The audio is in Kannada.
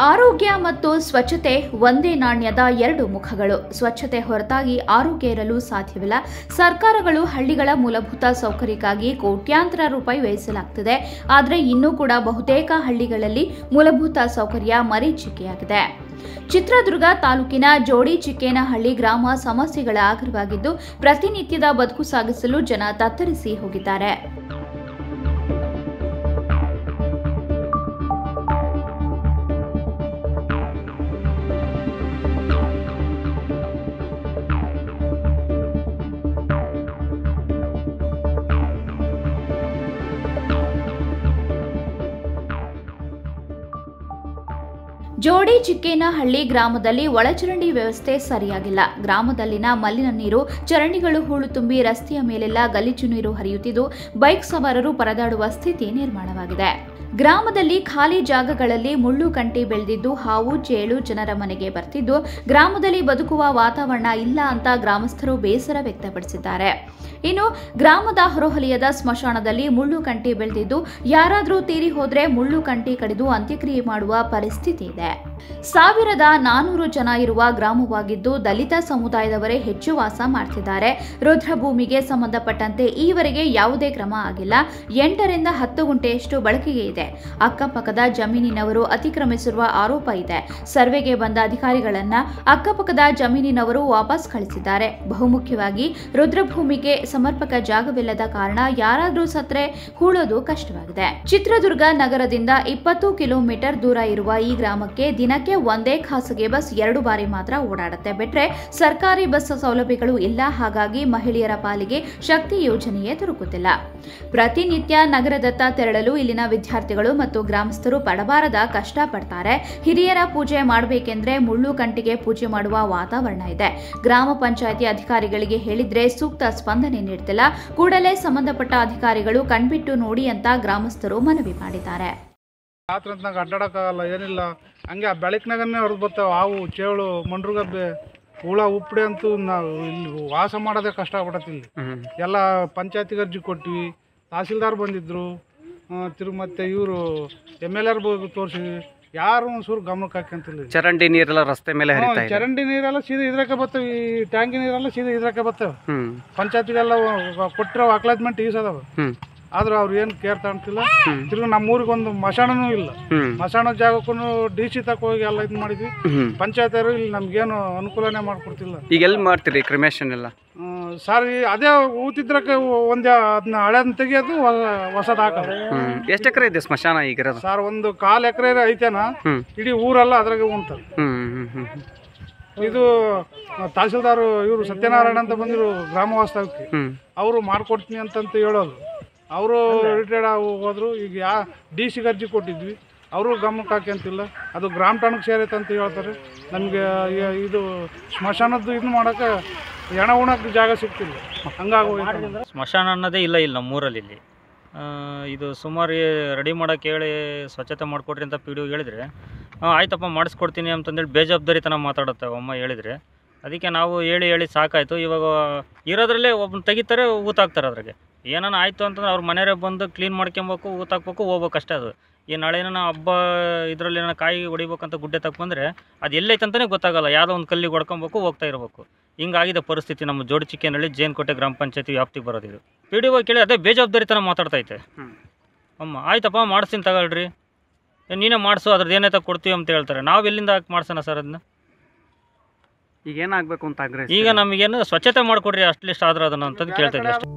ಆರೋಗ್ಯ ಮತ್ತು ಸ್ವಚ್ಛತೆ ಒಂದೇ ನಾಣ್ಯದ ಎರಡು ಮುಖಗಳು. ಸ್ವಚ್ಛತೆ ಹೊರತಾಗಿ ಆರೋಗ್ಯ ಇರಲು ಸಾಧ್ಯವಿಲ್ಲ. ಸರ್ಕಾರಗಳು ಹಳ್ಳಿಗಳ ಮೂಲಭೂತ ಸೌಕರ್ಯಕ್ಕಾಗಿ ಕೋಟ್ಯಾಂತರ ರೂಪಾಯಿ ವ್ಯಯಿಸಲಾಗುತ್ತಿದೆ. ಆದರೆ ಇನ್ನೂ ಕೂಡ ಬಹುತೇಕ ಹಳ್ಳಿಗಳಲ್ಲಿ ಮೂಲಭೂತ ಸೌಕರ್ಯ ಮರೀಚಿಕೆಯಾಗಿದೆ. ಚಿತ್ರದುರ್ಗ ತಾಲೂಕಿನ ಜೋಡಿಚಿಕ್ಕೇನಹಳ್ಳಿ ಗ್ರಾಮ ಸಮಸ್ಯೆಗಳ ಆಗರವಾಗಿದ್ದು, ಪ್ರತಿನಿತ್ಯದ ಬದುಕು ಸಾಗಿಸಲು ಜನ ತತ್ತರಿಸಿ ಹೋಗಿದ್ದಾರೆ. ಜೋಡಿಚಿಕ್ಕೇನಹಳ್ಳಿ ಗ್ರಾಮದಲ್ಲಿ ಒಳಚರಂಡಿ ವ್ಯವಸ್ಥೆ ಸರಿಯಾಗಿಲ್ಲ. ಗ್ರಾಮದಲ್ಲಿನ ಮಲಿನ ನೀರು, ಚರಂಡಿಗಳು ಹೂಳು ತುಂಬಿ ರಸ್ತೆಯ ಮೇಲೆಲ್ಲ ಗಲೀಜು ನೀರು ಹರಿಯುತ್ತಿದ್ದು, ಬೈಕ್ ಸವಾರರು ಪರದಾಡುವ ಸ್ಥಿತಿ ನಿರ್ಮಾಣವಾಗಿದೆ. ಗ್ರಾಮದಲ್ಲಿ ಖಾಲಿ ಜಾಗಗಳಲ್ಲಿ ಮುಳ್ಳು ಕಂಟಿ ಬೆಳೆದಿದ್ದು, ಹಾವು ಚೇಳು ಜನರ ಮನೆಗೆ ಬರ್ತಿದ್ದು, ಗ್ರಾಮದಲ್ಲಿ ಬದುಕುವ ವಾತಾವರಣ ಇಲ್ಲ ಅಂತ ಗ್ರಾಮಸ್ಥರು ಬೇಸರ ವ್ಯಕ್ತಪಡಿಸಿದ್ದಾರೆ. ಇನ್ನು ಗ್ರಾಮದ ಹೊರವಲಯದ ಸ್ಮಶಾನದಲ್ಲಿ ಮುಳ್ಳು ಕಂಟಿ ಬೆಳೆದಿದ್ದು, ಯಾರಾದರೂ ತೀರಿ ಹೋದ್ರೆ ಮುಳ್ಳು ಕಂಟಿ ಕಡಿದು ಅಂತ್ಯಕ್ರಿಯೆ ಮಾಡುವ ಪರಿಸ್ಥಿತಿ ಇದೆ. 1400 ಜನ ಇರುವ ಗ್ರಾಮವಾಗಿದ್ದು, ದಲಿತ ಸಮುದಾಯದವರೇ ಹೆಚ್ಚು ವಾಸ ಮಾಡ್ತಿದ್ದಾರೆ. ರುದ್ರಭೂಮಿಗೆ ಸಂಬಂಧಪಟ್ಟಂತೆ ಈವರೆಗೆ ಯಾವುದೇ ಕ್ರಮ ಆಗಿಲ್ಲ. 8 ರಿಂದ 10 ಗುಂಟೆಯಷ್ಟು ಬಳಕೆಗೆ ಇದೆ. ಅಕ್ಕಪಕ್ಕದ ಜಮೀನಿನವರು ಅತಿಕ್ರಮಿಸಿರುವ ಆರೋಪ ಇದೆ. ಸರ್ವೆಗೆ ಬಂದ ಅಧಿಕಾರಿಗಳನ್ನ ಅಕ್ಕಪಕ್ಕದ ಜಮೀನಿನವರು ವಾಪಸ್ ಕಳಿಸಿದ್ದಾರೆ. ಬಹುಮುಖ್ಯವಾಗಿ ರುದ್ರಭೂಮಿಗೆ ಸಮರ್ಪಕ ಜಾಗವಿಲ್ಲದ ಕಾರಣ ಯಾರಾದರೂ ಸತ್ರೆ ಹೂಳೋದು ಕಷ್ಟವಾಗಿದೆ. ಚಿತ್ರದುರ್ಗ ನಗರದಿಂದ 20 ಕಿಲೋಮೀಟರ್ ದೂರ ಇರುವ ಈ ಗ್ರಾಮಕ್ಕೆ ದಿನಕ್ಕೆ ಒಂದೇ ಖಾಸಗಿ ಬಸ್ 2 ಬಾರಿ ಮಾತ್ರ ಓಡಾಡುತ್ತೆ. ಬಿಟ್ರೆ ಸರ್ಕಾರಿ ಬಸ್ ಸೌಲಭ್ಯಗಳು ಇಲ್ಲ. ಹಾಗಾಗಿ ಮಹಿಳೆಯರ ಪಾಲಿಗೆ ಶಕ್ತಿ ಯೋಜನೆಯೇ ದೊರಕುತ್ತಿಲ್ಲ. ಪ್ರತಿನಿತ್ಯ ನಗರದತ್ತ ತೆರಳಲು ಇಲ್ಲಿನ ವಿದ್ಯಾರ್ಥಿಗಳು ಮತ್ತು ಗ್ರಾಮಸ್ಥರು ಪಡಬಾರದ ಕಷ್ಟ ಪಡ್ತಾರೆ. ಹಿರಿಯರ ಪೂಜೆ ಮಾಡಬೇಕೆಂದ್ರೆ ಮುಳ್ಳು ಕಂಟಿಗೆ ಪೂಜೆ ಮಾಡುವ ವಾತಾವರಣ ಇದೆ. ಗ್ರಾಮ ಪಂಚಾಯಿತಿ ಅಧಿಕಾರಿಗಳಿಗೆ ಹೇಳಿದ್ರೆ ಸೂಕ್ತ ಸ್ಪಂದನೆ ನೀಡ್ತಿಲ್ಲ. ಕೂಡಲೇ ಸಂಬಂಧಪಟ್ಟ ಅಧಿಕಾರಿಗಳು ಕಣ್ಬಿಟ್ಟು ನೋಡಿ ಅಂತ ಗ್ರಾಮಸ್ಥರು ಮನವಿ ಮಾಡಿದ್ದಾರೆ. ರಾತ್ರಿ ಅಡ್ಡಾಡಕ್ಕಾಗಲ್ಲ, ಏನಿಲ್ಲ. ಹಂಗೆ ಬೆಳಕಿನಾಗನ್ನೇ ಹೊರದು ಬರ್ತಾವೆ ಹಾವು, ಚೇಳು, ಮಂಡ್ರುಗಬ್ಬೆ, ಹುಳ, ಉಪ್ಪಡೆ ಅಂತೂ ನಾವು ಇಲ್ಲಿ ವಾಸ ಮಾಡೋದೇ ಕಷ್ಟ ಆಗ್ಬಿಡತ್ತೆ. ಇಲ್ಲಿ ಎಲ್ಲ ಪಂಚಾಯತಿಗೆ ಅರ್ಜಿ ಕೊಟ್ವಿ, ತಹಸೀಲ್ದಾರ್ ಬಂದಿದ್ರು, ತಿರುಗಿ ಮತ್ತೆ ಇವರು MLR ತೋರಿಸಿದ್ವಿ. ಯಾರು ಒಂಚೂರು ಗಮನಕ್ಕೆ ಹಾಕಂತಿಲ್ಲ. ಚರಂಡಿ ನೀರೆಲ್ಲ ರಸ್ತೆ ಮೇಲೆ ಹರಿತಾ ಇದೆ. ಚರಂಡಿ ನೀರೆಲ್ಲ ಸೀದಾ ಇದ್ರಕ್ಕೆ ಬರ್ತವೆ. ಈ ಟ್ಯಾಂಕಿ ನೀರೆಲ್ಲ ಸೀದಾ ಇದ್ರಕ್ಕೆ ಬರ್ತವೆ. ಪಂಚಾಯತಿಗೆಲ್ಲ ಕೊಟ್ಟಿರೋ ಅಕ್ಲಾಜ್ಮೆಂಟ್ ಈಸದವ. ಆದ್ರೆ ಅವ್ರು ಏನು ಕೇರ್ ತಗೊಂತಿಲ್ಲ. ತಿರ್ಗಿ ನಮ್ಮೂರಿಗೆ ಒಂದು ಮಶಾಣನೂ ಇಲ್ಲ. ಮಶಾಣ ಜಾಗಕ್ಕೂ DC ತಕ ಹೋಗಿ ಎಲ್ಲ ಇದು ಮಾಡಿದ್ವಿ. ಪಂಚಾಯತಿಯವರು ಇಲ್ಲಿ ನಮ್ಗೇನು ಅನುಕೂಲನೇ ಮಾಡ್ಕೊಡ್ತಿಲ್ಲ. ಈಗ ಎಲ್ಲಿ ಮಾಡ್ತೀರಿ ಕ್ರಿಮೇಷನ್ ಎಲ್ಲ? ಸರ್ ಅದೇ ಊತಿದ್ರಕ್ಕೆ ಒಂದೇ ಅದನ್ನ ಹಳೆದನ್ನ ತೆಗಿಯೋದು, ಹೊಸದು ಹಾಕೋದು. ಎಷ್ಟು ಎಕರೆ ಇದೆ ಸ್ಮಶಾನ ಈಗ? ಸರ್ ಒಂದು 1/4 ಎಕರೆ ಐತೇನ. ಇಡೀ ಊರೆಲ್ಲ ಅದ್ರಾಗೆ ಉಂಟು. ಇದು ತಹಸೀಲ್ದಾರ್ ಇವರು ಸತ್ಯನಾರಾಯಣ ಅಂತ ಬಂದಿರು ಗ್ರಾಮ ವಾಸ್ತವಕ್ಕೆ, ಅವರು ಮಾಡ್ಕೊಡ್ತೀನಿ ಅಂತಂತ ಹೇಳೋದು. ಅವರು ರಿಟೈರ್ಡ್ ಹೋದ್ರು. ಈಗ DC ಅರ್ಜಿ ಕೊಟ್ಟಿದ್ವಿ, ಅವರು ಗಮನಕ್ಕೆ ಹಾಕ್ಯಂತಿಲ್ಲ. ಅದು ಗ್ರಾಮ ಠಾಣಕ್ಕೆ ಸೇರೈತೆ ಅಂತ ಹೇಳ್ತಾರೆ. ನಮಗೆ ಇದು ಸ್ಮಶಾನದ್ದು ಇದು ಮಾಡೋಕ್ಕೆ ಹೆಣ ಉಣಕ್ಕೆ ಜಾಗ ಸಿಗ್ತಿಲ್ಲ. ಹಂಗಾಗಿ ಸ್ಮಶಾನ ಅನ್ನೋದೇ ಇಲ್ಲ ಇಲ್ಲಿ ನಮ್ಮೂರಲ್ಲಿ. ಇಲ್ಲಿ ಇದು ಸುಮಾರು ರೆಡಿ ಮಾಡೋಕ್ಕೆ ಹೇಳಿ ಸ್ವಚ್ಛತೆ ಮಾಡಿಕೊಡ್ರಿ ಅಂತ PDO ಹೇಳಿದರೆ, ಆಯ್ತಪ್ಪ ಮಾಡಿಸ್ಕೊಡ್ತೀನಿ ಅಂತಂದೇಳಿ ಬೇಜವಾಬ್ದಾರಿತನ ಮಾತಾಡುತ್ತೆ ಅಮ್ಮ ಹೇಳಿದರೆ. ಅದಕ್ಕೆ ನಾವು ಹೇಳಿ ಸಾಕಾಯಿತು. ಇವಾಗ ಇರೋದ್ರಲ್ಲೇ ಒಬ್ಬನ ತೆಗಿತಾರೆ, ಊತಾಕ್ತಾರೆ. ಅದ್ರಾಗೆ ಏನಾನ ಆಯಿತು ಅಂತಂದ್ರೆ ಅವ್ರ ಮನೆಯವರೇ ಬಂದು ಕ್ಲೀನ್ ಮಾಡ್ಕೊಬೇಕು, ಊತಾಕ್ಬೇಕು, ಹೋಗ್ಬೇಕು ಅಷ್ಟೇ. ಅದು ಈ ನಾಳೆನ ಹಬ್ಬ ಇದರಲ್ಲಿ ಏನೋ ಕಾಯಿ ಹೊಡಿಬೇಕಂತ ಗುಡ್ಡೆ ತಗೊಂಡ್ಬಂದರೆ ಅದು ಎಲ್ಲೈತೆ ಅಂತಲೇ ಗೊತ್ತಾಗಲ್ಲ. ಯಾವುದೋ ಒಂದು ಕಲ್ಲಿಗೆ ಹೊಡ್ಕೊಬೇಕು, ಹೋಗ್ತಾ ಇರಬೇಕು. ಹಿಂಗಾಗಿದೆ ಪರಿಸ್ಥಿತಿ ನಮ್ಮ ಜೋಡಿಚಿಕ್ಕೇನಹಳ್ಳಿ ಜೇನಕೋಟೆ ಗ್ರಾಮ ಪಂಚಾಯತಿ ವ್ಯಾಪ್ತಿಗೆ ಬರೋದಿದು. PDO ಕೇಳಿ ಅದೇ ಬೇಜವಾಬ್ದಾರಿತನ ಮಾತಾಡ್ತೈತೆ. ಅಮ್ಮ ಆಯ್ತಪ್ಪ ಮಾಡಿಸ್ತೀನಿ ತಗೊಳ್ರಿ, ನೀನೇ ಮಾಡಿಸು, ಅದ್ರದ್ದು ಏನೈತೆ ಕೊಡ್ತೀವಿ ಅಂತ ಹೇಳ್ತಾರೆ. ನಾವು ಎಲ್ಲಿಂದ ಮಾಡಿಸೋಣ ಸರ್ ಅದನ್ನ? ಈಗ ಏನಾಗಬೇಕು ಅಂತ ಆಗ್ರಹ? ಈಗ ನಮಗೇನು ಸ್ವಚ್ಛತೆ ಮಾಡಿಕೊಡ್ರಿ ಅಟ್ಲೀಸ್ಟ್ ಆದ್ರೆ ಅದನ್ನು ಅಂತಂದು ಕೇಳ್ತಾ ಇದ್ದೀವಿ ಅಷ್ಟೇ.